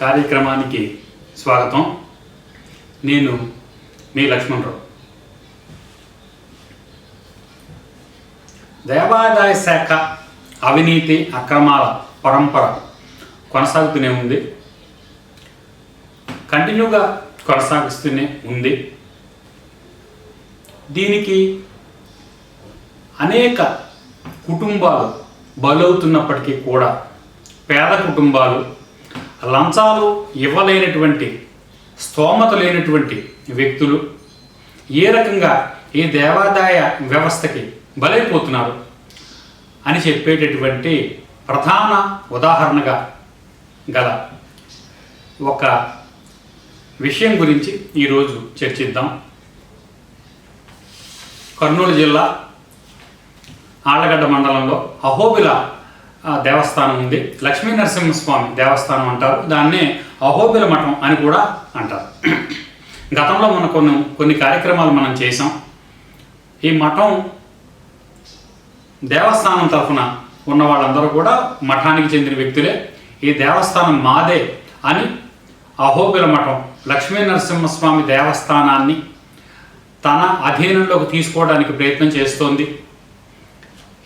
కార్యక్రమానికి స్వాగతం. నేను మీ లక్ష్మణరావు. దేవాదాయ శాఖ అవినీతి అక్రమాల పరంపర కొనసాగుతూనే ఉంది, కంటిన్యూగా కొనసాగిస్తూనే ఉంది. దీనికి అనేక కుటుంబాలు బలవుతున్నప్పటికీ కూడా పేద కుటుంబాలు, లంచాలు ఇవ్వలేనటువంటి స్తోమత లేనటువంటి వ్యక్తులు ఏ రకంగా ఈ దేవాదాయ వ్యవస్థకి బలైపోతున్నారు అని చెప్పేటటువంటి ప్రధాన ఉదాహరణగా గల ఒక విషయం గురించి ఈరోజు చర్చిద్దాం. కర్నూలు జిల్లా ఆళ్లగడ్డ మండలంలో అహోబిల దేవస్థానం ఉంది. లక్ష్మీ నరసింహస్వామి దేవస్థానం అంటారు, దాన్నే అహోబిల మఠం అని కూడా అంటారు. గతంలో మన కొన్ని కార్యక్రమాలు మనం చేసాం. ఈ మఠం దేవస్థానం తరఫున ఉన్న వాళ్ళందరూ కూడా మఠానికి చెందిన వ్యక్తులే. ఈ దేవస్థానం మాదే అని అహోబిల మఠం లక్ష్మీ నరసింహస్వామి దేవస్థానాన్ని తన అధీనంలోకి తీసుకోవడానికి ప్రయత్నం చేస్తోంది.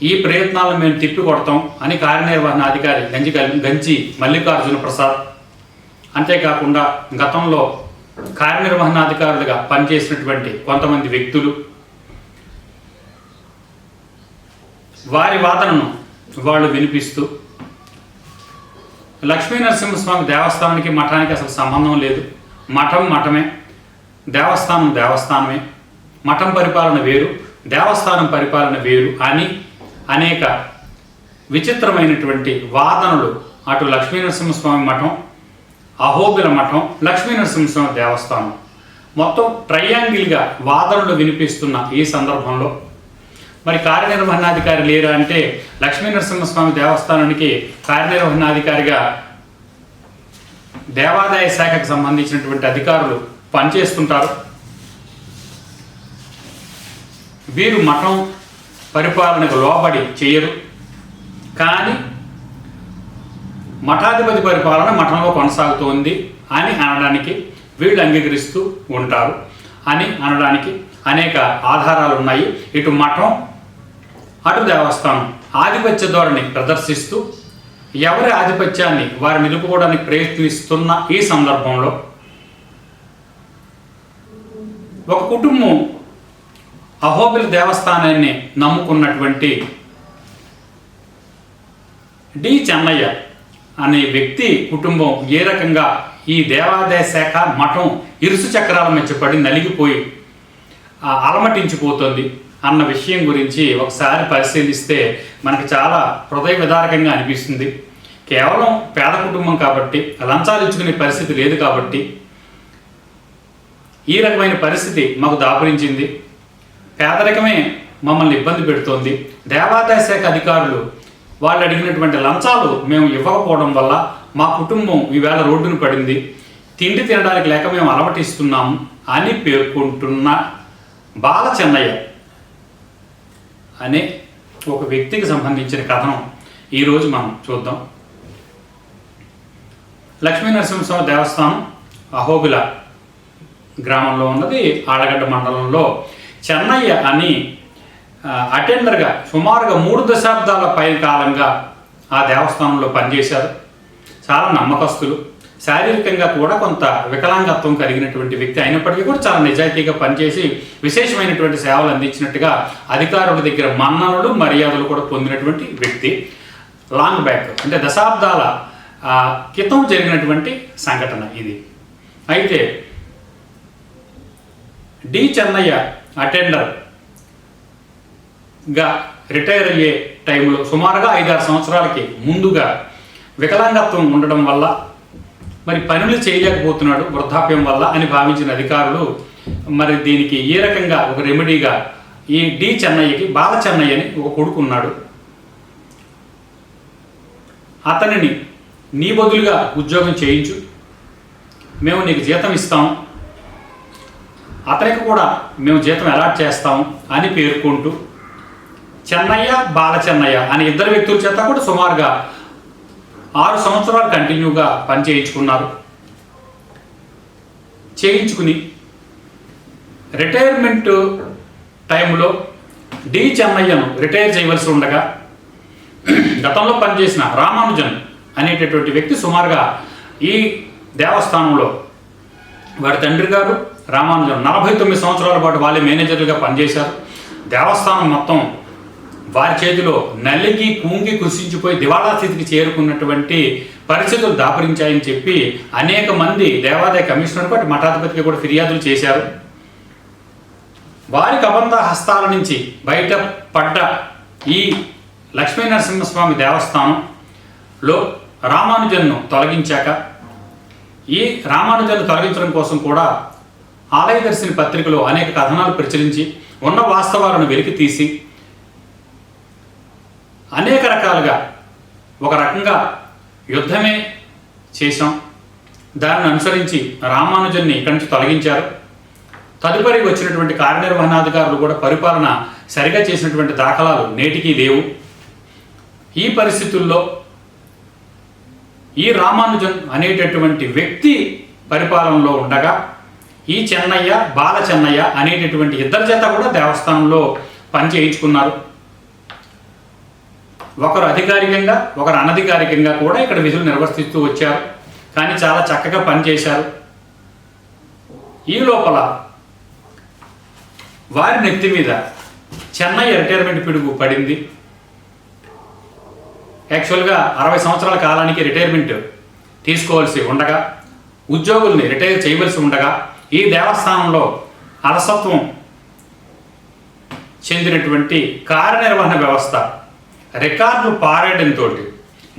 ఈ ప్రయత్నాలను మేము తిప్పి కొడతాం అని కార్యనిర్వహణాధికారి గంచి మల్లికార్జున ప్రసాద్, అంతేకాకుండా గతంలో కార్యనిర్వహణాధికారులుగా పనిచేసినటువంటి కొంతమంది వ్యక్తులు వారి వాదనను వాళ్ళు వినిపిస్తూ లక్ష్మీ నరసింహస్వామి దేవస్థానానికి మఠానికి అసలు సంబంధం లేదు, మఠం మఠమే, దేవస్థానం దేవస్థానమే, మఠం పరిపాలన వేరు, దేవస్థానం పరిపాలన వేరు అని అనేక విచిత్రమైనటువంటి వాదనలు అటు లక్ష్మీ నరసింహస్వామి మఠం, అహోబిల మఠం, లక్ష్మీ నరసింహస్వామి దేవస్థానం మొత్తం ట్రయాంగిల్గా వాదనలు వినిపిస్తున్న ఈ సందర్భంలో మరి కార్యనిర్వహణాధికారి లేరా అంటే లక్ష్మీ నరసింహస్వామి దేవస్థానానికి కార్యనిర్వహణాధికారిగా దేవాదాయ శాఖకు సంబంధించినటువంటి అధికారులు పనిచేస్తుంటారు. వీరు మఠం పరిపాలనకు లోబడి చేయరు, కానీ మఠాధిపతి పరిపాలన మఠంలో కొనసాగుతోంది అని అనడానికి వీళ్ళు అంగీకరిస్తూ ఉంటారు అని అనడానికి అనేక ఆధారాలు ఉన్నాయి. ఇటు మఠం అటు దేవస్థానం ఆధిపత్య ధోరణి ప్రదర్శిస్తూ ఎవరి ఆధిపత్యాన్ని వారు నిలుపుకోవడానికి ప్రయత్నిస్తున్న ఈ సందర్భంలో ఒక కుటుంబం అహోబిల దేవస్థానాన్ని నమ్ముకున్నటువంటి డి చెన్నయ్య అనే వ్యక్తి కుటుంబం ఏ రకంగా ఈ దేవాదాయ శాఖ మఠం ఇరుసు చక్రాల మధ్య పడి నలిగిపోయి అలమటించిపోతుంది అన్న విషయం గురించి ఒకసారి పరిశీలిస్తే మనకి చాలా హృదయ విదారకంగా అనిపిస్తుంది. కేవలం పేద కుటుంబం కాబట్టి, లంచాలు ఇచ్చుకునే పరిస్థితి లేదు కాబట్టి ఈ రకమైన పరిస్థితి మాకు దాపురించింది. పేదరికమే మమ్మల్ని ఇబ్బంది పెడుతోంది. దేవాదాయ శాఖ అధికారులు వాళ్ళు అడిగినటువంటి లంచాలు మేము ఇవ్వకపోవడం వల్ల మా కుటుంబం ఈవేళ రోడ్డును పడింది, తిండి తినడానికి లేక మేము అలమటిస్తున్నాము అని పేర్కొంటున్న బాల చెన్నయ్య అనే ఒక వ్యక్తికి సంబంధించిన కథనం ఈరోజు మనం చూద్దాం. లక్ష్మీ నరసింహస్వామి దేవస్థానం అహోబిల గ్రామంలో ఉన్నది, ఆళ్లగడ్డ మండలంలో. చెన్నయ్య అని అటెండర్గా సుమారుగా 3 దశాబ్దాల పై కాలంగా ఆ దేవస్థానంలో పనిచేశారు. చాలా నమ్మకస్తులు, శారీరకంగా కూడా కొంత వికలాంగత్వం కలిగినటువంటి వ్యక్తి అయినప్పటికీ కూడా చాలా నిజాయితీగా పనిచేసి విశేషమైనటువంటి సేవలు అందించినట్టుగా అధికారుల దగ్గర మన్ననలు మర్యాదలు కూడా పొందినటువంటి వ్యక్తి. లాంగ్ బ్యాక్ అంటే దశాబ్దాల క్రితం జరిగినటువంటి సంఘటన ఇది. అయితే డి చెన్నయ్య అటెండర్గా రిటైర్ అయ్యే టైంలో సుమారుగా 5-6 సంవత్సరాలకి ముందుగా వికలాంగత్వం ఉండడం వల్ల మరి పనులు చేయలేకపోతున్నాడు వృద్ధాప్యం వల్ల అని భావించిన అధికారులు మరి దీనికి ఏ రకంగా ఒక రెమెడీగా ఈ డి చెన్నయ్యకి బాల చెన్నయ్య అని ఒక కొడుకు ఉన్నాడు, అతనిని నీ బదులుగా ఉద్యోగం చేయించు, మేము నీకు జీతం ఇస్తాం, అతనికి కూడా మేము జీతం అలాట్ చేస్తాం అని పేర్కొంటూ చెన్నయ్య బాల చెన్నయ్య అనే ఇద్దరు వ్యక్తుల చేత కూడా సుమారుగా 6 సంవత్సరాలు కంటిన్యూగా పని చేయించుకుని రిటైర్మెంట్ టైంలో డి చెన్నయ్యను రిటైర్ చేయవలసి ఉండగా గతంలో పనిచేసిన రామానుజన్ అనేటటువంటి వ్యక్తి సుమారుగా ఈ దేవస్థానంలో వారి తండ్రి గారు రామానుజన్ 49 సంవత్సరాల పాటు వాళ్ళే మేనేజర్లుగా పనిచేశారు. దేవస్థానం మొత్తం వారి చేతిలో నల్లికి కుంగి కృషించిపోయి దివాళా స్థితికి చేరుకున్నటువంటి పరిస్థితులు దాపరించాయని చెప్పి అనేక మంది దేవాదాయ కమిషనర్ పాటు మఠాధిపతికి కూడా ఫిర్యాదులు చేశారు. వారి కబంధ హస్తాల నుంచి బయటపడ్డ ఈ లక్ష్మీనరసింహస్వామి దేవస్థానంలో రామానుజన్ను తొలగించాక ఈ రామానుజన్ను తొలగించడం కోసం కూడా ఆలయదర్శిని పత్రికలో అనేక కథనాలు ప్రచురించి ఉన్న వాస్తవాలను వెలికి తీసి అనేక రకాలుగా ఒక రకంగా యుద్ధమే చేశాం. దాన్ని అనుసరించి రామానుజన్ని ఇక్కడి నుంచి తొలగించారు. తదుపరి వచ్చినటువంటి కార్యనిర్వహణాధికారులు కూడా పరిపాలన సరిగా చేసినటువంటి దాఖలాలు నేటికి లేవు. ఈ పరిస్థితుల్లో ఈ రామానుజన్ అనేటటువంటి వ్యక్తి పరిపాలనలో ఉండగా ఈ చెన్నయ్య బాల చెన్నయ్య అనేటటువంటి ఇద్దరి చేత కూడా దేవస్థానంలో పని చేయించుకున్నారు. ఒకరు అధికారికంగా ఒకరు అనధికారికంగా కూడా ఇక్కడ విధులు నిర్వర్తిస్తూ వచ్చారు. కానీ చాలా చక్కగా పనిచేశారు. ఈ లోపల వారి నెత్తి మీద చెన్నయ్య రిటైర్మెంట్ పిడుగు పడింది. యాక్చువల్గా 60 సంవత్సరాల కాలానికి రిటైర్మెంట్ తీసుకోవాల్సి ఉండగా ఉద్యోగుల్ని రిటైర్ చేయవలసి ఉండగా ఈ దేవస్థానంలో అలసత్వం చెందినటువంటి కార్యనిర్వహణ వ్యవస్థ రికార్డు పారేయడంతో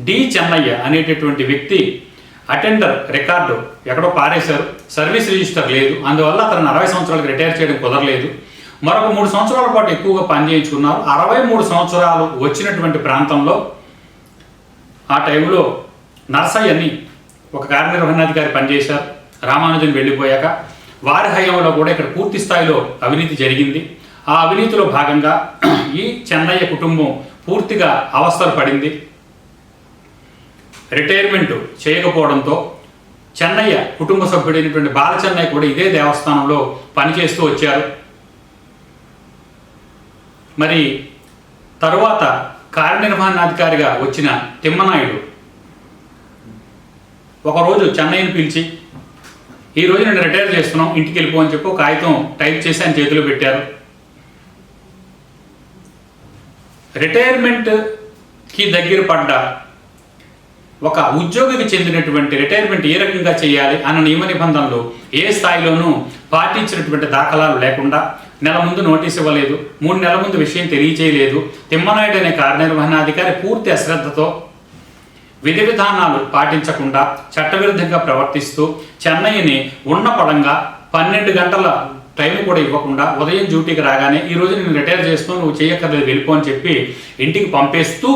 డి చెన్నయ్య అనేటటువంటి వ్యక్తి అటెండర్ రికార్డు ఎక్కడో పారేశారు. సర్వీస్ రిజిస్టర్ లేదు. అందువల్ల అతను 60 సంవత్సరాలకు రిటైర్ చేయడం కుదరలేదు. మరొక 3 సంవత్సరాల పాటు ఎక్కువగా పనిచేయించుకున్నారు. 63 సంవత్సరాలు వచ్చినటువంటి ప్రాంతంలో ఆ టైంలో నరసయ్యని ఒక కార్యనిర్వహణాధికారి పనిచేశారు. రామానుజన్ వెళ్ళిపోయాక వారి హయాంలో కూడా ఇక్కడ పూర్తి స్థాయిలో అవినీతి జరిగింది. ఆ అవినీతిలో భాగంగా ఈ చెన్నయ్య కుటుంబం పూర్తిగా అవస్థలు పడింది. రిటైర్మెంట్ చేయకపోవడంతో చెన్నయ్య కుటుంబ సభ్యుడైనటువంటి బాల చెన్నయ్య కూడా ఇదే దేవస్థానంలో పనిచేస్తూ వచ్చారు. మరి తరువాత కార్యనిర్వహణాధికారిగా వచ్చిన తిమ్మనాయుడు ఒకరోజు చెన్నయ్యని పిలిచి ఈరోజు నేను రిటైర్ చేస్తున్నాం, ఇంటికి వెళ్ళిపో అని చెప్పి ఒక కాగితం టైప్ చేసి ఆయన చేతిలో పెట్టారు. రిటైర్మెంట్కి దగ్గర పడ్డ ఒక ఉద్యోగికి చెందినటువంటి రిటైర్మెంట్ ఏ రకంగా చేయాలి అన్న నియమ నిబంధనలు ఏ స్థాయిలోనూ పాటించినటువంటి దాఖలాలు లేకుండా నెల ముందు నోటీస్ ఇవ్వలేదు, 3 నెలల ముందు విషయం తెలియచేయలేదు. తిమ్మనాయుడు అనే కార్యనిర్వహణాధికారి పూర్తి అశ్రద్ధతో విధి విధానాలు పాటించకుండా చట్టవిరుద్ధంగా ప్రవర్తిస్తూ చెన్నయ్యని ఉన్న పడంగా 12 గంటల టైం కూడా ఇవ్వకుండా ఉదయం డ్యూటీకి రాగానే ఈరోజు నేను రిటైర్ చేస్తూ నువ్వు చేయక్కర్లేదు వెళ్ళిపో అని చెప్పి ఇంటికి పంపేస్తూ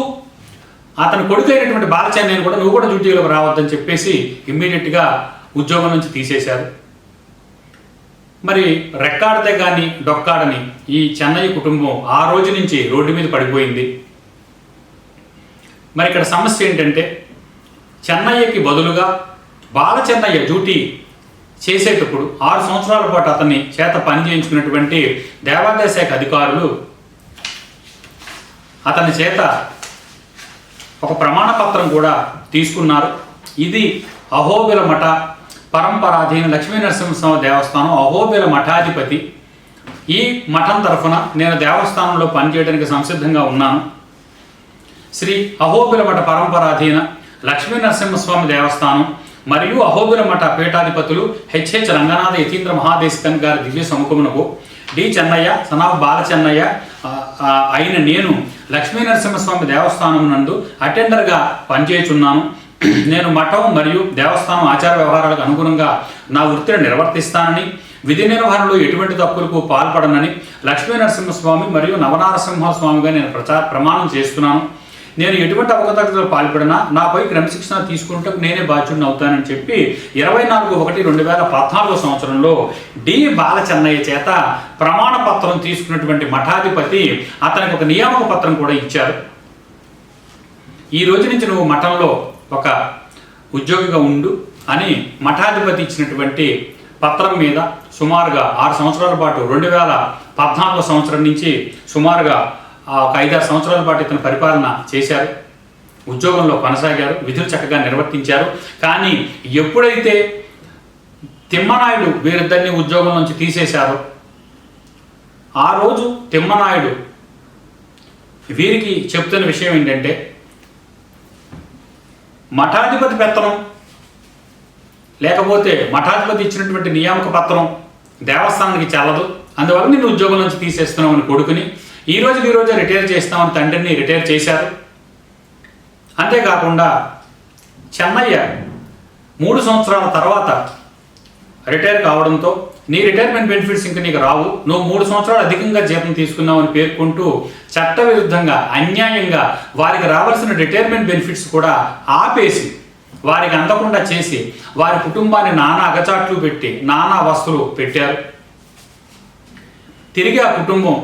అతని కొడుకు అయినటువంటి బాల చెన్నయ్యని కూడా నువ్వు కూడా డ్యూటీలోకి రావద్దని చెప్పేసి ఇమ్మీడియట్గా ఉద్యోగం నుంచి తీసేశారు. మరి రెక్కాడితే కానీ డొక్కాడని ఈ చెన్నయ్య కుటుంబం ఆ రోజు నుంచి రోడ్డు మీద పడిపోయింది. మరి ఇక్కడ సమస్య ఏంటంటే చెన్నయ్యకి బదులుగా బాల చెన్నయ్య డ్యూటీ చేసేటప్పుడు 6 సంవత్సరాల పాటు అతన్ని చేత పని చేయించుకున్నటువంటి దేవాదాయ శాఖ అధికారులు అతని చేత ఒక ప్రమాణ పత్రం కూడా తీసుకున్నారు. ఇది అహోబిల మఠ పరంపరాధీన లక్ష్మీనరసింహస్వామి దేవస్థానం అహోబిల మఠాధిపతి. ఈ మఠం తరఫున నేను దేవస్థానంలో పనిచేయడానికి సంసిద్ధంగా ఉన్నాను. శ్రీ అహోబిల మఠ పరంపరాధీన లక్ష్మీనరసింహస్వామి దేవస్థానం మరియు అహోబిల మఠ పీఠాధిపతులు హెచ్హెచ్ రంగనాథ యతీంద్ర మహాదేశికన్ గారి దివ్య సముఖమునకు డి చెన్నయ్య సనాఫ్ బాల చెన్నయ్య అయిన నేను లక్ష్మీనరసింహస్వామి దేవస్థానం నందు అటెండర్గా పనిచేయుచున్నాను. నేను మఠం మరియు దేవస్థానం ఆచార వ్యవహారాలకు అనుగుణంగా నా వృత్తిని నిర్వర్తిస్తానని, విధి నిర్వహణలో ఎటువంటి తప్పులకు పాల్పడనని లక్ష్మీనరసింహస్వామి మరియు నవనారసింహస్వామిగా నేను ప్రమాణం చేస్తున్నాను. నేను ఎటువంటి అవకతవకలు పాల్పడినా నాపై క్రమశిక్షణ తీసుకుంటూ నేనే బాధ్యుడిని అవుతానని చెప్పి 24/1/2014 సంవత్సరంలో డి బాల చెన్నయ్య చేత ప్రమాణ పత్రం తీసుకున్నటువంటి మఠాధిపతి అతనికి ఒక నియామక పత్రం కూడా ఇచ్చారు. ఈ రోజు నుంచి నువ్వు మఠంలో ఒక ఉద్యోగిగా ఉండు అని మఠాధిపతి ఇచ్చినటువంటి పత్రం మీద సుమారుగా 6 సంవత్సరాల పాటు 2014 సంవత్సరం నుంచి సుమారుగా ఒక 5-6 సంవత్సరాల పాటు ఇతను పరిపాలన చేశారు, ఉద్యోగంలో కొనసాగారు, విధులు చక్కగా నిర్వర్తించారు. కానీ ఎప్పుడైతే తిమ్మనాయుడు వీరిద్దరిని ఉద్యోగం నుంచి తీసేశారో ఆ రోజు తిమ్మనాయుడు వీరికి చెప్తున్న విషయం ఏంటంటే, మఠాధిపతి పెత్తనం లేకపోతే మఠాధిపతి ఇచ్చినటువంటి నియామక పత్రం దేవస్థానానికి చెల్లదు, అందువల్ల నేను ఉద్యోగం నుంచి తీసేస్తున్నామని కొడుకుని ఈ రోజే రిటైర్ చేస్తామని తండ్రిని రిటైర్ చేశారు. అంతేకాకుండా చెన్నయ్య 3 సంవత్సరాల తర్వాత రిటైర్ కావడంతో నీ రిటైర్మెంట్ బెనిఫిట్స్ ఇంకా నీకు రావు, నువ్వు 3 సంవత్సరాలు అధికంగా జీతం తీసుకున్నావు అని పేర్కొంటూ చట్టవిరుద్ధంగా అన్యాయంగా వారికి రావాల్సిన రిటైర్మెంట్ బెనిఫిట్స్ కూడా ఆపేసి వారికి అందకుండా చేసి వారి కుటుంబాన్ని నానా అగచాట్లు పెట్టి నానా వస్తువులు పెట్టారు. తిరిగి ఆ కుటుంబం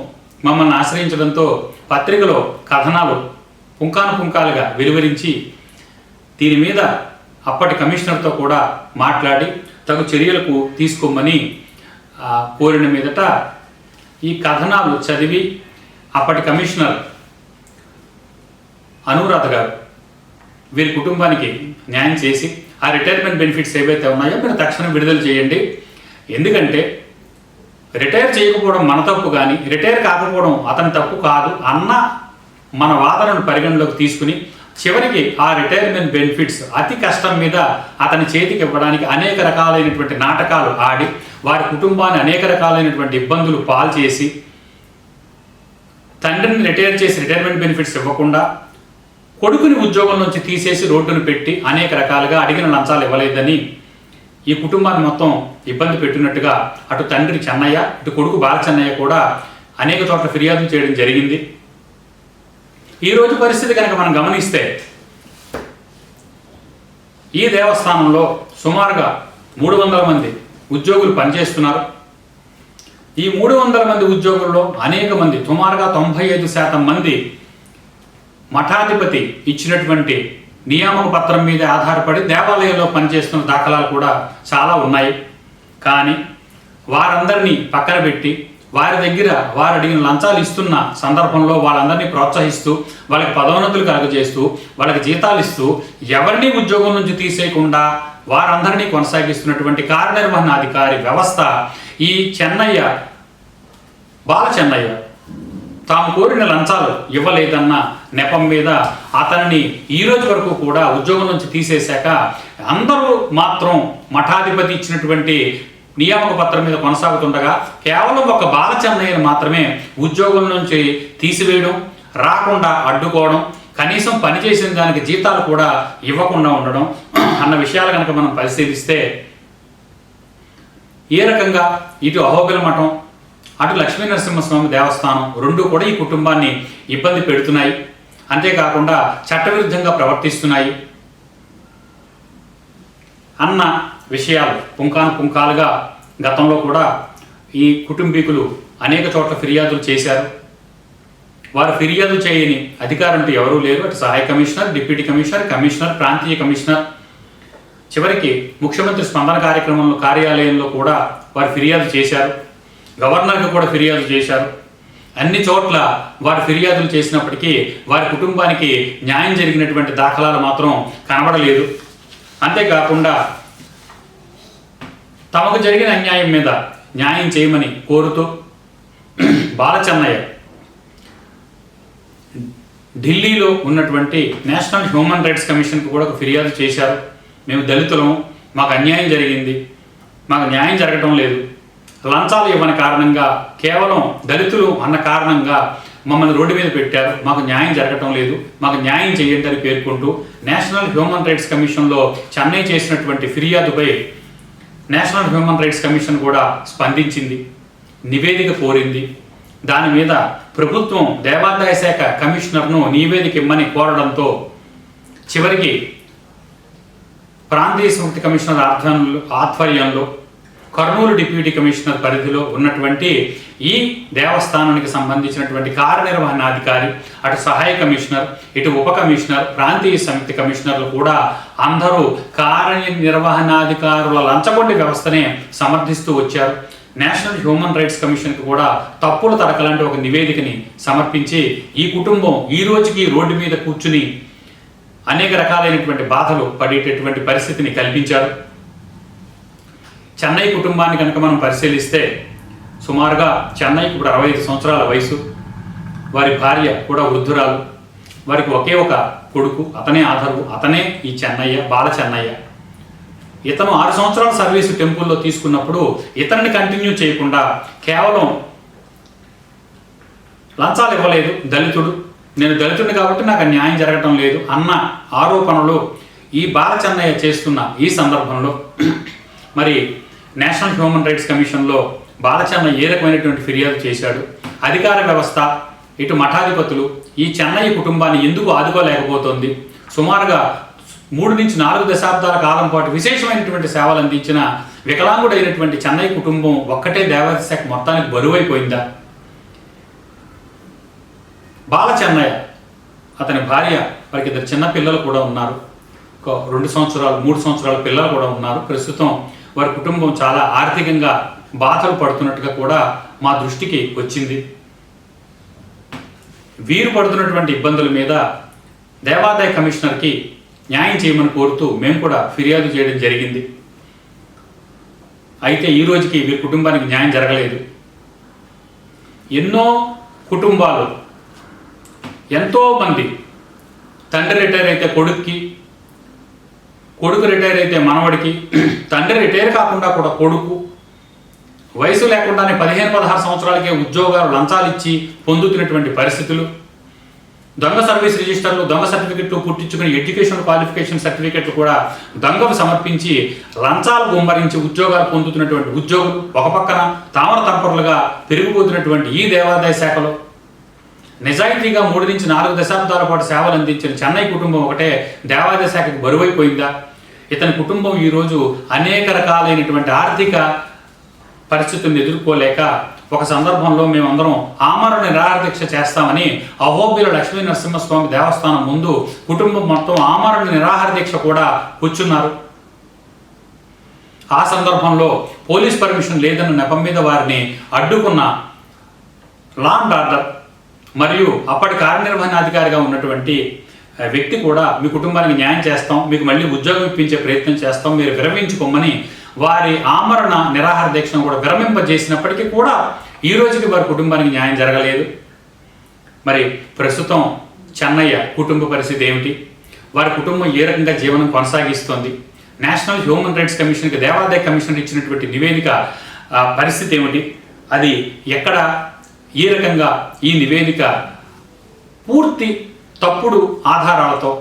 మమ్మల్ని ఆశ్రయించడంతో పత్రికలో కథనాలు పుంకాలుగా వెలువరించి దీని మీద అప్పటి కమిషనర్తో కూడా మాట్లాడి తగు చర్యలకు తీసుకోమని కోరిన మీదట ఈ కథనాలు చదివి అప్పటి కమిషనర్ అనురాధ గారు వీరి కుటుంబానికి న్యాయం చేసి ఆ రిటైర్మెంట్ బెనిఫిట్స్ ఏవైతే ఉన్నాయో మీరు తక్షణం విడుదల చేయండి, ఎందుకంటే రిటైర్ చేయకపోవడం మన తప్పు కానీ రిటైర్ కాకపోవడం అతని తప్పు కాదు అన్న మన వాదనను పరిగణలోకి తీసుకుని చివరికి ఆ రిటైర్మెంట్ బెనిఫిట్స్ అతి కష్టం మీద అతని చేతికి ఇవ్వడానికి అనేక రకాలైనటువంటి నాటకాలు ఆడి వారి కుటుంబాన్ని అనేక రకాలైనటువంటి ఇబ్బందులు పాల్చేసి తండ్రిని రిటైర్ చేసి రిటైర్మెంట్ బెనిఫిట్స్ ఇవ్వకుండా కొడుకుని ఉద్యోగం నుంచి తీసేసి రోడ్డును పెట్టి అనేక రకాలుగా అడిగిన లంచాలు ఇవ్వలేదని ఈ కుటుంబాన్ని మొత్తం ఇబ్బంది పెట్టినట్టుగా అటు తండ్రి చెన్నయ్య ఇటు కొడుకు బాలచెన్నయ్య కూడా అనేక చోట్ల ఫిర్యాదులు చేయడం జరిగింది. ఈరోజు పరిస్థితి కనుక మనం గమనిస్తే ఈ దేవస్థానంలో సుమారుగా 300 మంది ఉద్యోగులు పనిచేస్తున్నారు. ఈ 300 మంది ఉద్యోగుల్లో అనేక మంది సుమారుగా 95% మంది మఠాధిపతి ఇచ్చినటువంటి నియామక పత్రం మీద ఆధారపడి దేవాలయంలో పనిచేస్తున్న దాఖలాలు కూడా చాలా ఉన్నాయి. కానీ వారందరినీ పక్కన పెట్టి వారి దగ్గర వారు అడిగిన లంచాలు ఇస్తున్న సందర్భంలో వాళ్ళందరినీ ప్రోత్సహిస్తూ వాళ్ళకి పదోన్నతులు కలుగజేస్తూ వాళ్ళకి జీతాలు ఇస్తూ ఎవరిని ఉద్యోగం నుంచి తీసేయకుండా వారందరినీ కొనసాగిస్తున్నటువంటి కార్యనిర్వహణాధికారి వ్యవస్థ ఈ బాలచెన్నయ్య తాము కోరిన లంచాలు ఇవ్వలేదన్న నెపం మీద అతన్ని ఈ రోజు వరకు కూడా ఉద్యోగం నుంచి తీసేశాక అందరూ మాత్రం మఠాధిపతి ఇచ్చినటువంటి నియామక పత్రం మీద కొనసాగుతుండగా కేవలం ఒక బాలచెన్నయ్యను మాత్రమే ఉద్యోగం నుంచి తీసివేయడం, రాకుండా అడ్డుకోవడం, కనీసం పనిచేసిన దానికి జీతాలు కూడా ఇవ్వకుండా ఉండడం అన్న విషయాలు కనుక మనం పరిశీలిస్తే ఏ రకంగా ఇటు అహోబిల మఠం అటు లక్ష్మీనరసింహస్వామి దేవస్థానం రెండూ కూడా ఈ కుటుంబాన్ని ఇబ్బంది పెడుతున్నాయి, అంతేకాకుండా చట్టవిరుద్ధంగా ప్రవర్తిస్తున్నాయి అన్న విషయాలు పుంకాలుగా గతంలో కూడా ఈ కుటుంబీకులు అనేక చోట్ల ఫిర్యాదులు చేశారు. వారు ఫిర్యాదు చేయని అధికారంతో ఎవరూ లేరు. అటు సహాయ కమిషనర్, డిప్యూటీ కమిషనర్, కమిషనర్, ప్రాంతీయ కమిషనర్, చివరికి ముఖ్యమంత్రి స్పందన కార్యాలయంలో కూడా వారు ఫిర్యాదు చేశారు. గవర్నర్కి కూడా ఫిర్యాదు చేశారు. అన్ని చోట్ల వారు ఫిర్యాదులు చేసినప్పటికీ వారి కుటుంబానికి న్యాయం జరిగినటువంటి దాఖలాలు మాత్రం కనబడలేదు. అంతేకాకుండా తమకు జరిగిన అన్యాయం మీద న్యాయం చేయమని కోరుతూ బాలచెన్నయ్య ఢిల్లీలో ఉన్నటువంటి నేషనల్ హ్యూమన్ రైట్స్ కమిషన్కి కూడా ఒక ఫిర్యాదు చేశారు. మేము దళితులము, మాకు అన్యాయం జరిగింది, మాకు న్యాయం జరగటం లేదు, లంచాలు ఇవ్వని కారణంగా కేవలం దళితులు అన్న కారణంగా మమ్మల్ని రోడ్డు మీద పెట్టారు, మాకు న్యాయం జరగటం లేదు, మాకు న్యాయం చేయండి అని పేర్కొంటూ నేషనల్ హ్యూమన్ రైట్స్ కమిషన్లో చెన్నై చేసినటువంటి ఫిర్యాదుపై నేషనల్ హ్యూమన్ రైట్స్ కమిషన్ కూడా స్పందించింది, నివేదిక కోరింది. దాని మీద ప్రభుత్వం దేవాదాయ శాఖ కమిషనర్ను నివేదిక ఇమ్మని కోరడంతో చివరికి ప్రాంతీయ సంయుక్త కమిషనర్ ఆధ్వర్యంలో కర్నూలు డిప్యూటీ కమిషనర్ పరిధిలో ఉన్నటువంటి ఈ దేవస్థానానికి సంబంధించినటువంటి కార్యనిర్వహణాధికారి, అటు సహాయ కమిషనర్, ఇటు ఉప కమిషనర్, ప్రాంతీయ సమితి కమిషనర్లు కూడా అందరూ కార్యనిర్వహణాధికారుల లంచగొండి వ్యవస్థనే సమర్థిస్తూ వచ్చారు. నేషనల్ హ్యూమన్ రైట్స్ కమిషన్కి కూడా తప్పుల తడకలాంటి ఒక నివేదికని సమర్పించి ఈ కుటుంబం ఈ రోజుకి రోడ్డు మీద కూర్చుని అనేక రకాలైనటువంటి బాధలు పడేటటువంటి పరిస్థితిని కల్పించారు. చెన్నై కుటుంబాన్ని కనుక మనం పరిశీలిస్తే సుమారుగా చెన్నైకి ఇప్పుడు 65 సంవత్సరాల వయసు, వారి భార్య కూడా వృద్ధురాలు, వారికి ఒకే ఒక కొడుకు, అతనే ఆధారు, అతనే ఈ చెన్నయ్య, బాల చెన్నయ్య. ఇతను 6 సంవత్సరాల సర్వీసు టెంపుల్లో తీసుకున్నప్పుడు ఇతన్ని కంటిన్యూ చేయకుండా కేవలం లంచాలు ఇవ్వలేదు, దళితుడు, నేను దళితుడిని కాబట్టి నాకు న్యాయం జరగటం లేదు అన్న ఆరోపణలు ఈ బాల చెన్నయ్య చేస్తున్న ఈ సందర్భంలో మరి నేషనల్ హ్యూమన్ రైట్స్ కమిషన్లో బాల చెన్నయ్య ఏ రకమైనటువంటి ఫిర్యాదు చేశాడు, అధికార వ్యవస్థ, ఇటు మఠాధిపతులు ఈ చెన్నయ్య కుటుంబాన్ని ఎందుకు ఆదుకోలేకపోతుంది, సుమారుగా 3 నుంచి 4 దశాబ్దాల కాలం పాటు విశేషమైనటువంటి సేవలు అందించిన వికలాంగుడైనటువంటి చెన్నయ్య కుటుంబం ఒక్కటే దేవాదాయ శాఖ మొత్తానికి బరువైపోయిందా? బాల చెన్నయ్య, అతని భార్య, వారికి 2 చిన్న పిల్లలు కూడా ఉన్నారు, 2 సంవత్సరాలు 3 సంవత్సరాల పిల్లలు కూడా ఉన్నారు. ప్రస్తుతం వారి కుటుంబం చాలా ఆర్థికంగా బాధలు పడుతున్నట్టుగా కూడా మా దృష్టికి వచ్చింది. వీరు పడుతున్నటువంటి ఇబ్బందుల మీద దేవాదాయ కమిషనర్కి న్యాయం చేయమని కోరుతూ మేము కూడా ఫిర్యాదు చేయడం జరిగింది. అయితే ఈ రోజుకి వీరి కుటుంబానికి న్యాయం జరగలేదు. ఎన్నో కుటుంబాలు, ఎంతోమంది తండ్రి రిటైర్ అయితే కొడుక్కి, కొడుకు రిటైర్ అయితే మనవడికి, తండ్రి రిటైర్ కాకుండా కూడా కొడుకు, వయసు లేకుండానే 15-16 సంవత్సరాలకే ఉద్యోగాలు లంచాలు ఇచ్చి పొందుతున్నటువంటి పరిస్థితులు, దొంగ సర్వీస్ రిజిస్టర్లు, దొంగ సర్టిఫికెట్లు పుట్టించుకుని ఎడ్యుకేషన్ క్వాలిఫికేషన్ సర్టిఫికెట్లు కూడా దొంగలు సమర్పించి లంచాలు గుమ్మరించి ఉద్యోగాలు పొందుతున్నటువంటి ఉద్యోగులు ఒక పక్కన తామర తంపరులుగా పెరిగిపోతున్నటువంటి ఈ దేవాదాయ శాఖలో నిజాయితీగా 3 నుంచి 4 దశాబ్దాల పాటు సేవలు అందించిన చెన్నై కుటుంబం ఒకటే దేవాదాయ శాఖకు బరువైపోయిందా? ఇతని కుటుంబం ఈరోజు అనేక రకాలైనటువంటి ఆర్థిక పరిస్థితులను ఎదుర్కోలేక ఒక సందర్భంలో మేమందరం ఆమరణ నిరాహారదీక్ష చేస్తామని అహోబిల లక్ష్మీ నరసింహస్వామి దేవస్థానం ముందు కుటుంబం మొత్తం ఆమరణ నిరాహారదీక్ష కూడా కూర్చున్నారు. ఆ సందర్భంలో పోలీస్ పర్మిషన్ లేదన్న నెపం మీద వారిని అడ్డుకున్న లా అండ్ ఆర్డర్ మరియు అప్పటి కార్యనిర్వహణాధికారిగా ఉన్నటువంటి వ్యక్తి కూడా మీ కుటుంబానికి న్యాయం చేస్తాం, మీకు మళ్ళీ ఉద్యోగం ఇప్పించే ప్రయత్నం చేస్తాం, మీరు విరమించుకోమని వారి ఆమరణ నిరాహార దీక్షను కూడా విరమింపజేసినప్పటికీ కూడా ఈ రోజుకి వారి కుటుంబానికి న్యాయం జరగలేదు. మరి ప్రస్తుతం చెన్నయ్య కుటుంబ పరిస్థితి ఏమిటి, వారి కుటుంబం ఏ రకంగా జీవనం కొనసాగిస్తోంది, నేషనల్ హ్యూమన్ రైట్స్ కమిషన్కి దేవాదాయ కమిషన్ ఇచ్చినటువంటి నివేదిక పరిస్థితి ఏమిటి, అది ఎక్కడ, ఈ రకంగా ఈ నివేదిక పూర్తి తప్పుడు ఆధారాలతో,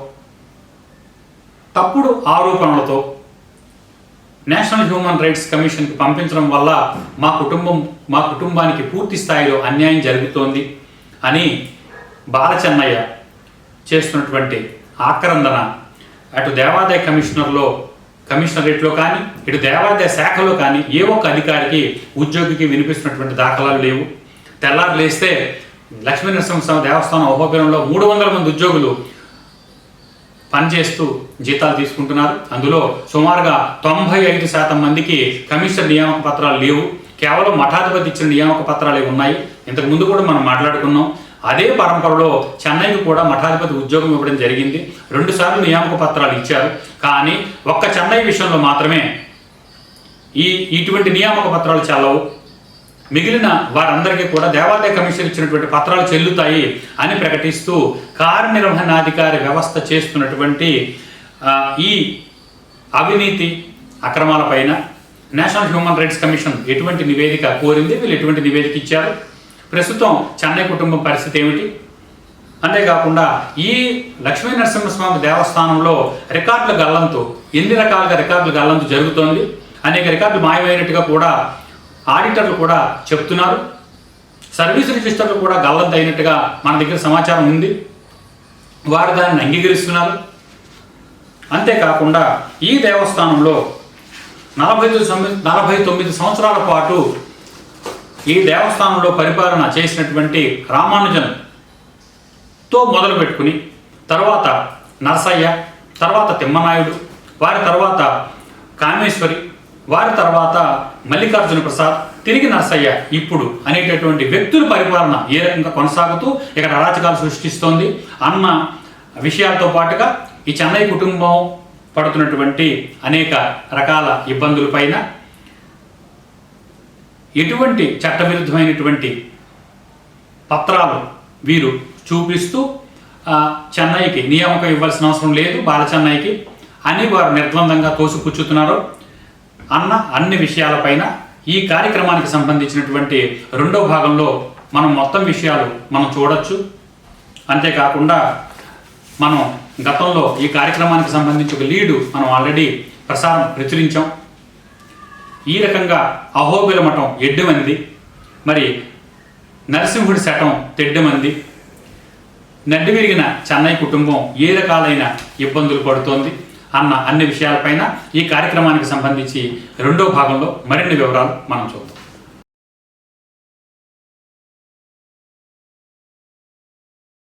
తప్పుడు ఆరోపణలతో నేషనల్ హ్యూమన్ రైట్స్ కమిషన్కి పంపించడం వల్ల మా కుటుంబానికి పూర్తి స్థాయిలో అన్యాయం జరుగుతోంది అని బాల చెన్నయ్య చేస్తున్నటువంటి ఆక్రందన అటు దేవాదాయ కమిషనరేట్లో కానీ ఇటు దేవాదాయ శాఖలో కానీ ఏ ఒక్క అధికారికి ఉద్యోగికి వినిపిస్తున్నటువంటి దాఖలాలు లేవు. తెల్లారు లేస్తే లక్ష్మీ నరసింహస్వామి దేవస్థానం అహోబిలంలో 300 మంది ఉద్యోగులు పనిచేస్తూ జీతాలు తీసుకుంటున్నారు. అందులో సుమారుగా 95% మందికి కమిషనర్ నియామక పత్రాలు లేవు. కేవలం మఠాధిపతి ఇచ్చిన నియామక పత్రాలే ఉన్నాయి. ఇంతకు ముందు కూడా మనం మాట్లాడుకున్నాం. అదే పరంపరలో చెన్నైకి కూడా మఠాధిపతి ఉద్యోగం ఇవ్వడం జరిగింది. 2 సార్లు నియామక పత్రాలు ఇచ్చారు. కానీ ఒక్క చెన్నై విషయంలో మాత్రమే ఇటువంటి నియామక పత్రాలు చెల్లవు. మిగిలిన వారందరికీ కూడా దేవాదాయ కమిషన్ ఇచ్చినటువంటి పత్రాలు చెల్లుతాయి అని ప్రకటిస్తూ కార్యనిర్వహణాధికారి వ్యవస్థ చేస్తున్నటువంటి ఈ అవినీతి అక్రమాలపైన నేషనల్ హ్యూమన్ రైట్స్ కమిషన్ ఎటువంటి నివేదిక కోరింది, వీళ్ళు ఎటువంటి నివేదిక ఇచ్చారు, ప్రస్తుతం చెన్నై కుటుంబం పరిస్థితి ఏమిటి, అంతేకాకుండా ఈ లక్ష్మీ నరసింహస్వామి దేవస్థానంలో రికార్డుల గల్లంతు, ఎన్ని రకాలుగా రికార్డుల గల్లంతు జరుగుతోంది, అనేక రికార్డులు మాయమైనట్టుగా కూడా ఆడిటర్లు కూడా చెప్తున్నారు. సర్వీస్ రిజిస్టర్లు కూడా గల్లంతు అయినట్టుగా మన దగ్గర సమాచారం ఉంది. వారు దానిని అంగీకరిస్తున్నారు. అంతేకాకుండా ఈ దేవస్థానంలో 49 సంవత్సరాల పాటు ఈ దేవస్థానంలో పరిపాలన చేసినటువంటి రామానుజన్తో మొదలు పెట్టుకుని తర్వాత నరసయ్య, తర్వాత తిమ్మనాయుడు, వారి తర్వాత కామేశ్వరి, వారి తర్వాత మల్లికార్జున ప్రసాద్, తిరిగి నరసయ్య, ఇప్పుడు అనేటటువంటి వ్యక్తుల పరిపాలన ఏ రకంగా కొనసాగుతూ ఇక్కడ అరాచకాలు సృష్టిస్తోంది అన్న విషయాలతో పాటుగా ఈ చెన్నై కుటుంబం పడుతున్నటువంటి అనేక రకాల ఇబ్బందులపైన ఎటువంటి చట్టవిరుద్ధమైనటువంటి పత్రాలు వీరు చూపిస్తూ చెన్నైకి నియామకం ఇవ్వాల్సిన అవసరం లేదు, బాల చెన్నైకి అని వారు నిర్ద్వందంగా తోసిపుచ్చుతున్నారు అన్న అన్ని విషయాలపైన ఈ కార్యక్రమానికి సంబంధించినటువంటి రెండో భాగంలో మనం మొత్తం విషయాలు మనం చూడొచ్చు. అంతేకాకుండా మనం గతంలో ఈ కార్యక్రమానికి సంబంధించి ఒక లీడు మనం ఆల్రెడీ ప్రచురించాం. ఈ రకంగా అహోబిల మఠం ఎడ్డమంది, మరి నరసింహుడి శటం తెడ్డమంది, నడ్డి విరిగిన చెన్నై కుటుంబం ఏ రకాలైన ఇబ్బందులు పడుతోంది అన్న అన్ని విషయాలపైన ఈ కార్యక్రమానికి సంబంధించి రెండో భాగంలో మరిన్ని వివరాలు మనం చూద్దాం.